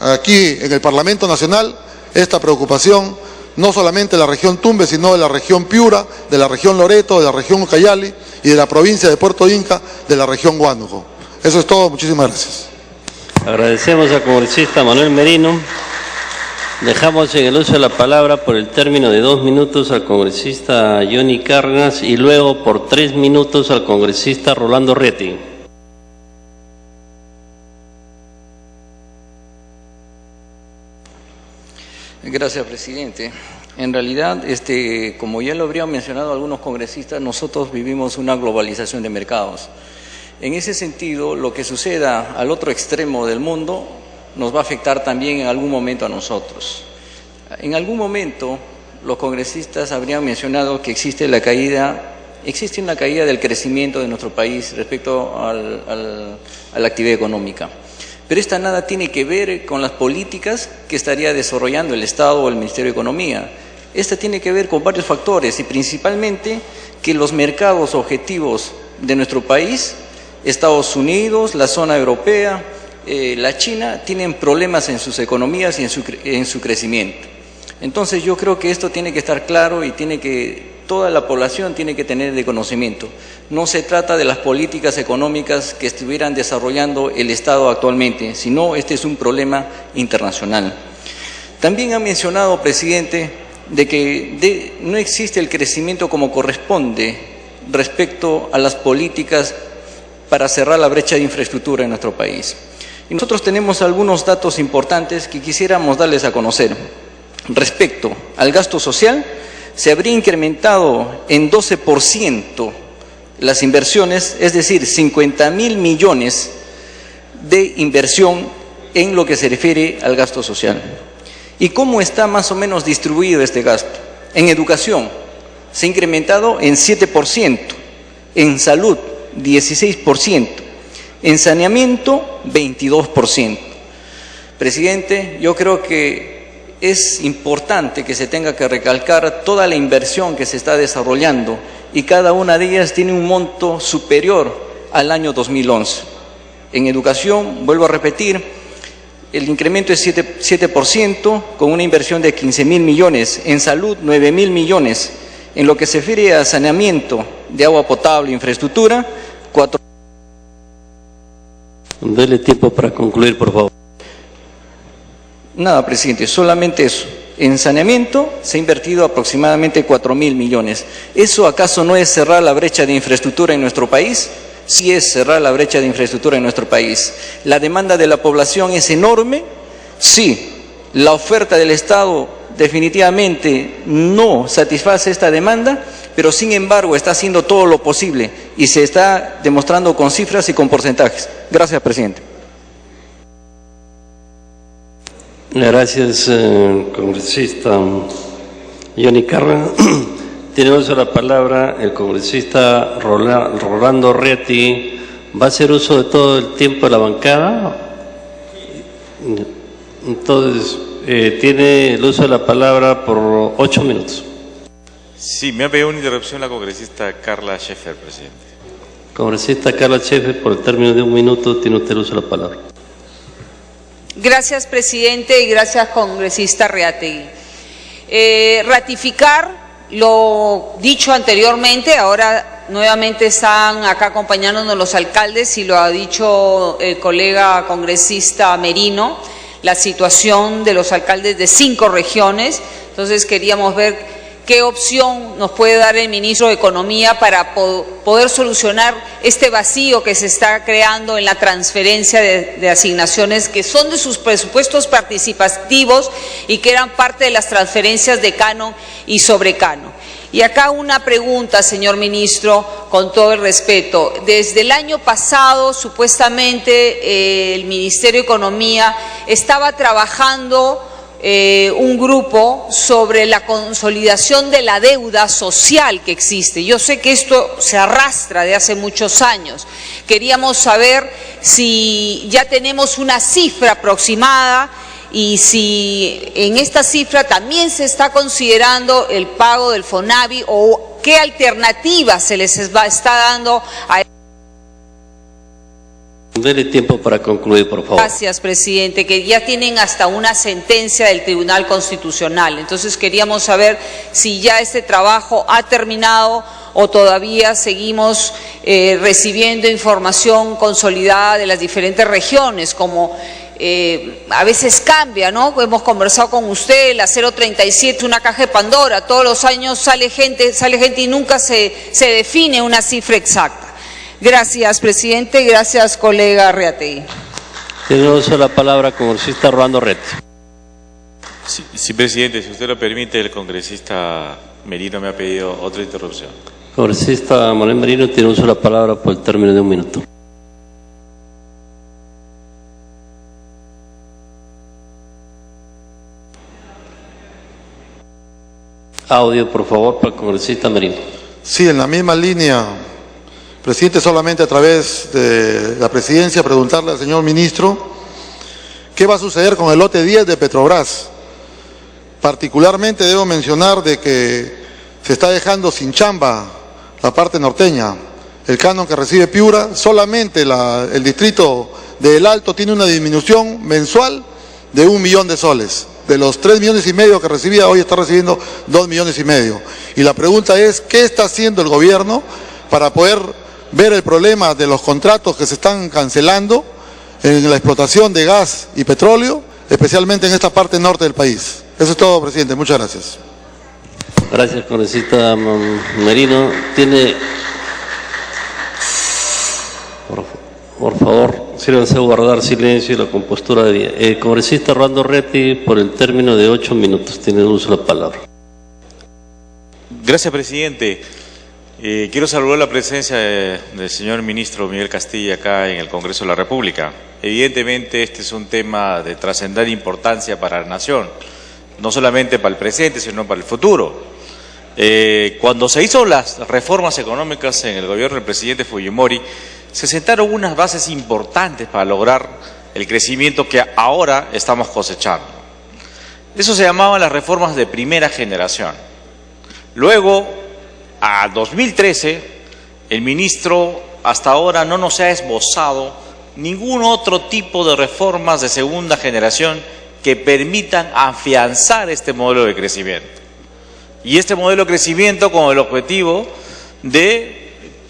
aquí en el Parlamento Nacional esta preocupación, no solamente de la región Tumbes, sino de la región Piura, de la región Loreto, de la región Ucayali y de la provincia de Puerto Inca, de la región Huánuco. Eso es todo, muchísimas gracias. Agradecemos al congresista Manuel Merino. Dejamos en el uso de la palabra por el término de 2 minutos al congresista Johnny Cárdenas y luego por 3 minutos al congresista Rolando Rietti. Gracias, presidente. En realidad, como ya lo habrían mencionado algunos congresistas, nosotros vivimos una globalización de mercados. En ese sentido, lo que suceda al otro extremo del mundo nos va a afectar también en algún momento a nosotros. En algún momento, los congresistas habrían mencionado que existe una caída del crecimiento de nuestro país respecto a la actividad económica. Pero esta nada tiene que ver con las políticas que estaría desarrollando el Estado o el Ministerio de Economía. Esta tiene que ver con varios factores y principalmente que los mercados objetivos de nuestro país, Estados Unidos, la zona europea, la China, tienen problemas en sus economías y en su crecimiento. Entonces yo creo que esto tiene que estar claro y toda la población tiene que tener de conocimiento. No se trata de las políticas económicas que estuvieran desarrollando el Estado actualmente, sino este es un problema internacional. También ha mencionado, presidente, de que no existe el crecimiento como corresponde respecto a las políticas para cerrar la brecha de infraestructura en nuestro país. Y nosotros tenemos algunos datos importantes que quisiéramos darles a conocer. Respecto al gasto social, se habría incrementado en 12% las inversiones, es decir, 50.000 millones de inversión en lo que se refiere al gasto social. ¿Y cómo está más o menos distribuido este gasto? En educación se ha incrementado en 7%, en salud 16%, en saneamiento 22%. Presidente, yo creo que es importante que se tenga que recalcar toda la inversión que se está desarrollando y cada una de ellas tiene un monto superior al año 2011. En educación, vuelvo a repetir, el incremento es 7% con una inversión de 15.000 millones, en salud 9.000 millones, en lo que se refiere a saneamiento de agua potable, infraestructura, 4. Dele tiempo para concluir, por favor. Nada, presidente, solamente eso. En saneamiento se ha invertido aproximadamente 4.000 millones. ¿Eso acaso no es cerrar la brecha de infraestructura en nuestro país? Sí es cerrar la brecha de infraestructura en nuestro país. ¿La demanda de la población es enorme? Sí. ¿La oferta del Estado definitivamente no satisface esta demanda? Pero sin embargo está haciendo todo lo posible y se está demostrando con cifras y con porcentajes. Gracias, presidente. Gracias, congresista Johnny Carra. Tiene uso de la palabra el congresista Rolando Rieti. ¿Va a hacer uso de todo el tiempo de la bancada? Entonces, tiene el uso de la palabra por 8 minutos. Sí, me ha pedido una interrupción la congresista Carla Schaefer, presidente. Congresista Carla Schaefer, por el término de 1 minuto, tiene usted el uso de la palabra. Gracias, presidente, y gracias, congresista Reategui. Ratificar lo dicho anteriormente, ahora nuevamente están acá acompañándonos los alcaldes y lo ha dicho el colega congresista Merino, la situación de los alcaldes de 5 regiones. Entonces queríamos ver qué opción nos puede dar el ministro de Economía para poder solucionar este vacío que se está creando en la transferencia de asignaciones que son de sus presupuestos participativos y que eran parte de las transferencias de canon y sobrecanon. Y acá una pregunta, señor ministro, con todo el respeto. Desde el año pasado, supuestamente, el Ministerio de Economía estaba trabajando un grupo sobre la consolidación de la deuda social que existe. Yo sé que esto se arrastra de hace muchos años. Queríamos saber si ya tenemos una cifra aproximada y si en esta cifra también se está considerando el pago del FONAVI o qué alternativas se les está dando a... Dele tiempo para concluir, por favor. Gracias, presidente, que ya tienen hasta una sentencia del Tribunal Constitucional. Entonces queríamos saber si ya este trabajo ha terminado o todavía seguimos recibiendo información consolidada de las diferentes regiones, como a veces cambia, ¿no? Hemos conversado con usted, la 037, una caja de Pandora, todos los años sale gente y nunca se define una cifra exacta. Gracias, presidente. Gracias, colega Reategui. Tiene uso de la palabra congresista Rolando Rieti. Sí, presidente, si usted lo permite, el congresista Merino me ha pedido otra interrupción. Congresista Manuel Merino tiene uso de la palabra por el término de 1 minuto. Audio, por favor, para el congresista Merino. Sí, en la misma línea, presidente, solamente a través de la presidencia preguntarle al señor ministro qué va a suceder con el lote 10 de Petrobras. Particularmente debo mencionar de que se está dejando sin chamba la parte norteña. El canon que recibe Piura, solamente el distrito de El Alto tiene una disminución mensual de 1 millón de soles. De los 3,5 millones que recibía, hoy está recibiendo 2,5 millones. Y la pregunta es, ¿qué está haciendo el gobierno para poder ver el problema de los contratos que se están cancelando en la explotación de gas y petróleo, especialmente en esta parte norte del país? Eso es todo, presidente. Muchas gracias. Gracias, congresista Merino. Tiene... Por favor, sírvanse a guardar silencio y la compostura de día. El congresista Rolando Rieti, por el término de 8 minutos, tiene uso de la palabra. Gracias, presidente. Quiero saludar la presencia del señor ministro Miguel Castilla acá en el Congreso de la República. Evidentemente este es un tema de trascendental importancia para la nación, no solamente para el presente, sino para el futuro. Cuando se hizo las reformas económicas en el gobierno del presidente Fujimori, se sentaron unas bases importantes para lograr el crecimiento que ahora estamos cosechando. Eso se llamaban las reformas de primera generación. Luego, a 2013, el ministro hasta ahora no nos ha esbozado ningún otro tipo de reformas de segunda generación que permitan afianzar este modelo de crecimiento. Y este modelo de crecimiento con el objetivo de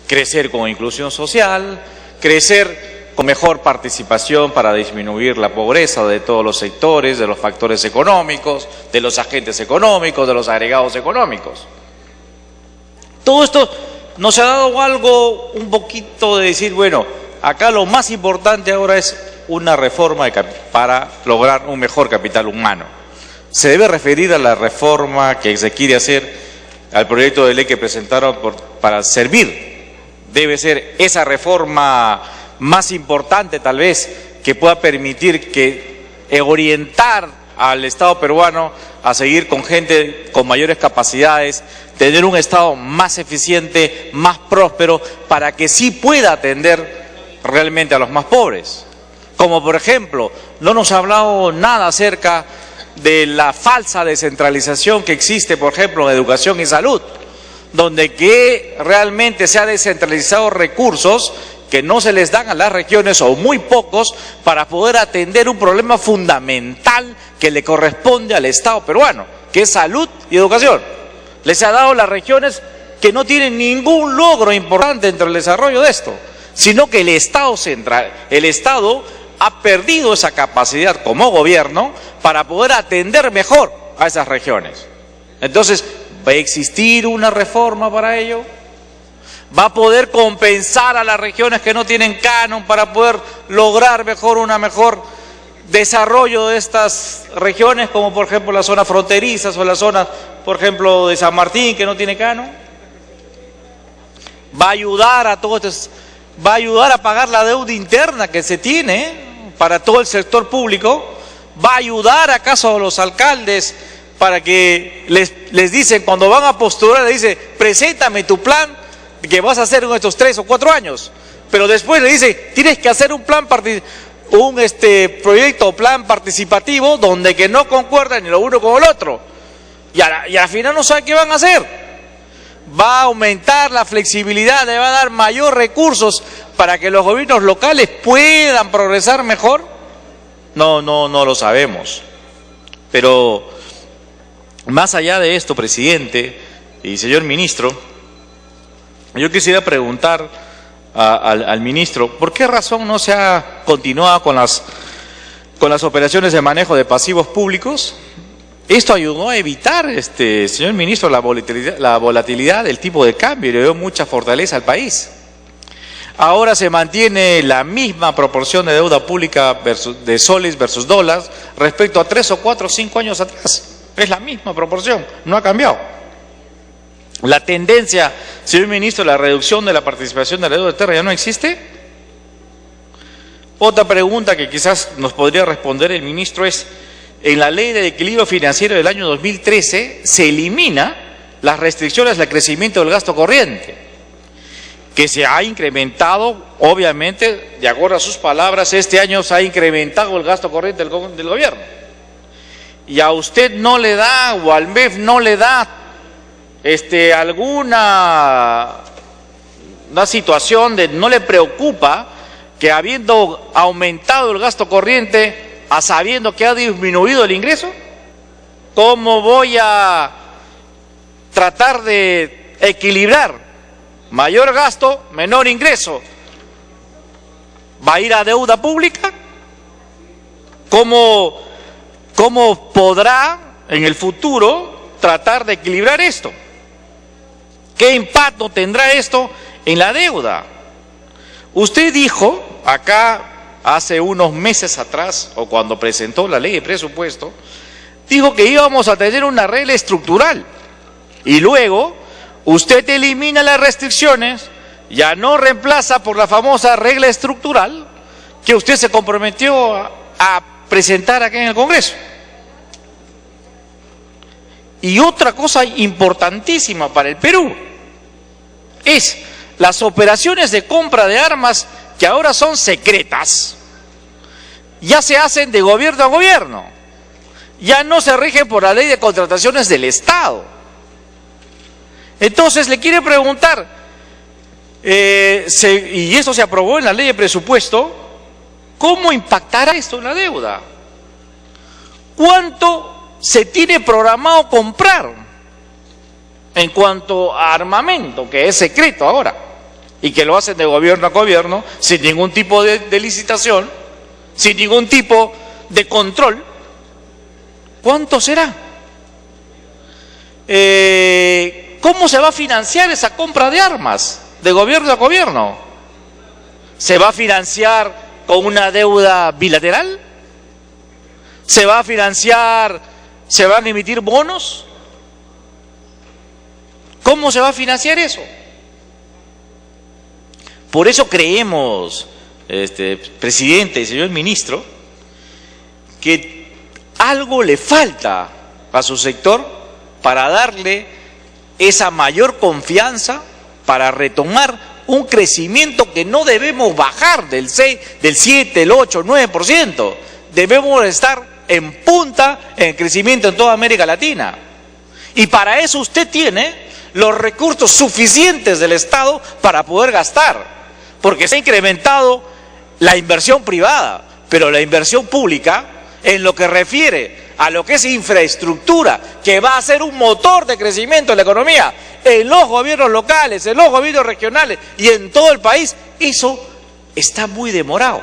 crecer con inclusión social, crecer con mejor participación para disminuir la pobreza de todos los sectores, de los factores económicos, de los agentes económicos, de los agregados económicos. Todo esto nos ha dado algo, un poquito de decir, bueno, acá lo más importante ahora es una reforma para lograr un mejor capital humano. Se debe referir a la reforma que se quiere hacer, al proyecto de ley que presentaron para servir. Debe ser esa reforma más importante tal vez que pueda permitir que orientar al Estado peruano a seguir con gente con mayores capacidades, tener un Estado más eficiente, más próspero, para que sí pueda atender realmente a los más pobres. Como por ejemplo, no nos ha hablado nada acerca de la falsa descentralización que existe, por ejemplo, en educación y salud, donde que realmente se ha descentralizado recursos que no se les dan a las regiones o muy pocos para poder atender un problema fundamental que le corresponde al Estado peruano, que es salud y educación. Les ha dado a las regiones que no tienen ningún logro importante entre el desarrollo de esto, sino que el Estado central, el Estado ha perdido esa capacidad como gobierno para poder atender mejor a esas regiones. Entonces, ¿va a existir una reforma para ello? ¿Va a poder compensar a las regiones que no tienen canon para poder lograr un mejor desarrollo de estas regiones, como por ejemplo las zonas fronterizas o las zonas, por ejemplo, de San Martín, que no tiene canon? ¿Va a ayudar a todo esto? ¿Va a ayudar a pagar la deuda interna que se tiene para todo el sector público? ¿Va a ayudar acaso a los alcaldes para que les dicen, cuando van a postular, le dice, preséntame tu plan que vas a hacer en estos 3 o 4 años? Pero después le dice, tienes que hacer un plan proyecto o plan participativo donde que no concuerdan ni lo uno con el otro. Y al final no saben qué van a hacer. ¿Va a aumentar la flexibilidad? ¿Le va a dar mayor recursos para que los gobiernos locales puedan progresar mejor? No lo sabemos. Pero más allá de esto, presidente y señor ministro, yo quisiera preguntar al ministro, ¿por qué razón no se ha continuado con las operaciones de manejo de pasivos públicos? Esto ayudó a evitar, señor ministro, la volatilidad del tipo de cambio y le dio mucha fortaleza al país. Ahora se mantiene la misma proporción de deuda pública de soles versus dólares respecto a 3 o 4 o 5 años atrás. Es la misma proporción, no ha cambiado. La tendencia, señor ministro, la reducción de la participación de la deuda externa ya no existe. Otra pregunta que quizás nos podría responder el ministro es, en la Ley de Equilibrio Financiero del año 2013 se elimina las restricciones al crecimiento del gasto corriente, que se ha incrementado, obviamente, de acuerdo a sus palabras, este año se ha incrementado el gasto corriente del gobierno. Y a usted no le da, o al MEF no le da, alguna situación de, no le preocupa que habiendo aumentado el gasto corriente, a sabiendo que ha disminuido el ingreso, ¿cómo voy a tratar de equilibrar mayor gasto, menor ingreso? ¿Va a ir a deuda pública? ¿Cómo podrá en el futuro tratar de equilibrar esto? ¿Qué impacto tendrá esto en la deuda? Usted dijo acá hace unos meses atrás, o cuando presentó la ley de presupuesto, dijo que íbamos a tener una regla estructural y luego usted elimina las restricciones, ya no reemplaza por la famosa regla estructural que usted se comprometió a presentar acá en el Congreso. Y otra cosa importantísima para el Perú es las operaciones de compra de armas que ahora son secretas, ya se hacen de gobierno a gobierno, ya no se rigen por la ley de contrataciones del Estado. Entonces le quiere preguntar, y eso se aprobó en la ley de presupuesto, ¿cómo impactará esto en la deuda? ¿Cuánto se tiene programado comprar en cuanto a armamento, que es secreto ahora, y que lo hacen de gobierno a gobierno, sin ningún tipo de licitación, sin ningún tipo de control? ¿Cuánto será? ¿Cómo se va a financiar esa compra de armas de gobierno a gobierno? ¿Se va a financiar con una deuda bilateral? ¿Se va a financiar, se van a emitir bonos? ¿Cómo se va a financiar eso? Por eso creemos, presidente y señor ministro, que algo le falta a su sector para darle esa mayor confianza para retomar un crecimiento que no debemos bajar del 6, del 7, el 8, 9%. Debemos estar en punta en el crecimiento en toda América Latina. Y para eso usted tiene los recursos suficientes del Estado para poder gastar, porque se ha incrementado la inversión privada, pero la inversión pública, en lo que refiere a lo que es infraestructura, que va a ser un motor de crecimiento de la economía, en los gobiernos locales, en los gobiernos regionales y en todo el país, eso está muy demorado.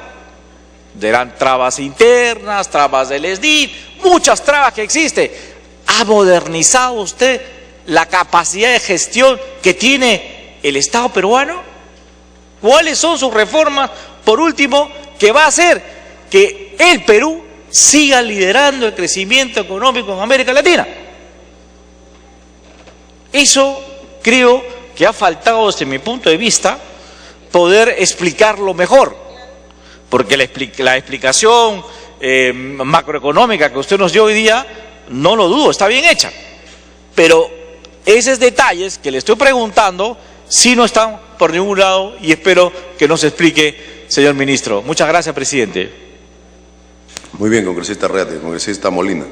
Serán trabas internas, trabas del SDIF, muchas trabas que existen. ¿Ha modernizado usted la capacidad de gestión que tiene el Estado peruano? ¿Cuáles son sus reformas, por último, que va a hacer que el Perú siga liderando el crecimiento económico en América Latina? Eso creo que ha faltado, desde mi punto de vista, poder explicarlo mejor, porque la explicación macroeconómica que usted nos dio hoy día, no lo dudo, está bien hecha, pero esos detalles que le estoy preguntando sí no están por ningún lado y espero que nos explique, señor ministro. Muchas gracias, presidente. Muy bien, congresista Reate. Congresista Molina.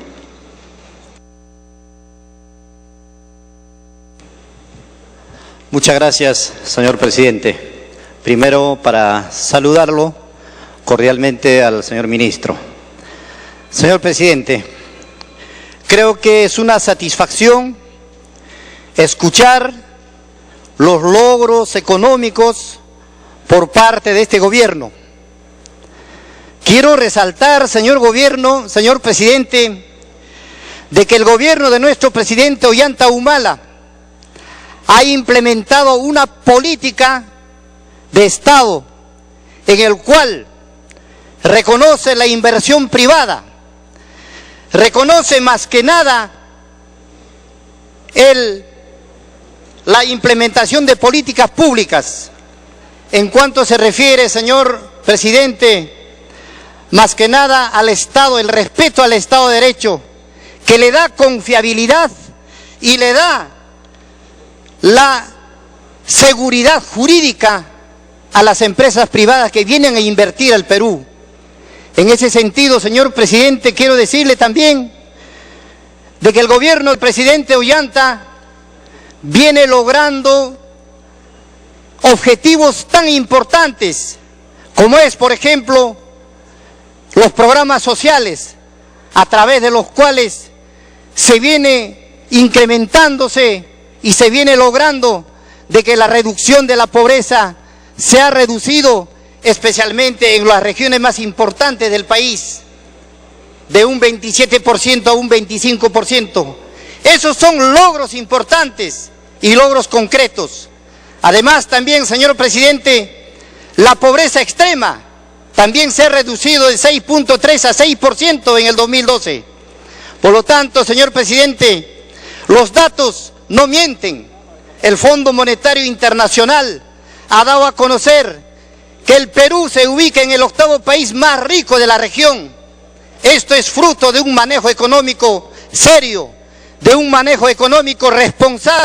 Muchas gracias, señor presidente. Primero, para saludarlo cordialmente al señor ministro. Señor presidente, creo que es una satisfacción escuchar los logros económicos por parte de este gobierno. Quiero resaltar, señor gobierno, señor presidente, de que el gobierno de nuestro presidente Ollanta Humala ha implementado una política de Estado en el cual reconoce la inversión privada, reconoce más que nada la implementación de políticas públicas. En cuanto se refiere, señor presidente, más que nada al Estado, el respeto al Estado de Derecho, que le da confiabilidad y le da la seguridad jurídica a las empresas privadas que vienen a invertir al Perú. En ese sentido, señor presidente, quiero decirle también de que el gobierno del presidente Ollanta viene logrando objetivos tan importantes como es, por ejemplo, los programas sociales, a través de los cuales se viene incrementándose y se viene logrando de que la reducción de la pobreza se ha reducido, especialmente en las regiones más importantes del país, de un 27% a un 25%. Esos son logros importantes y logros concretos. Además, también, señor presidente, la pobreza extrema también se ha reducido de 6.3 a 6% en el 2012. Por lo tanto, señor presidente, los datos no mienten. El Fondo Monetario Internacional ha dado a conocer que el Perú se ubica en el 8º país más rico de la región. Esto es fruto de un manejo económico serio, de un manejo económico responsable.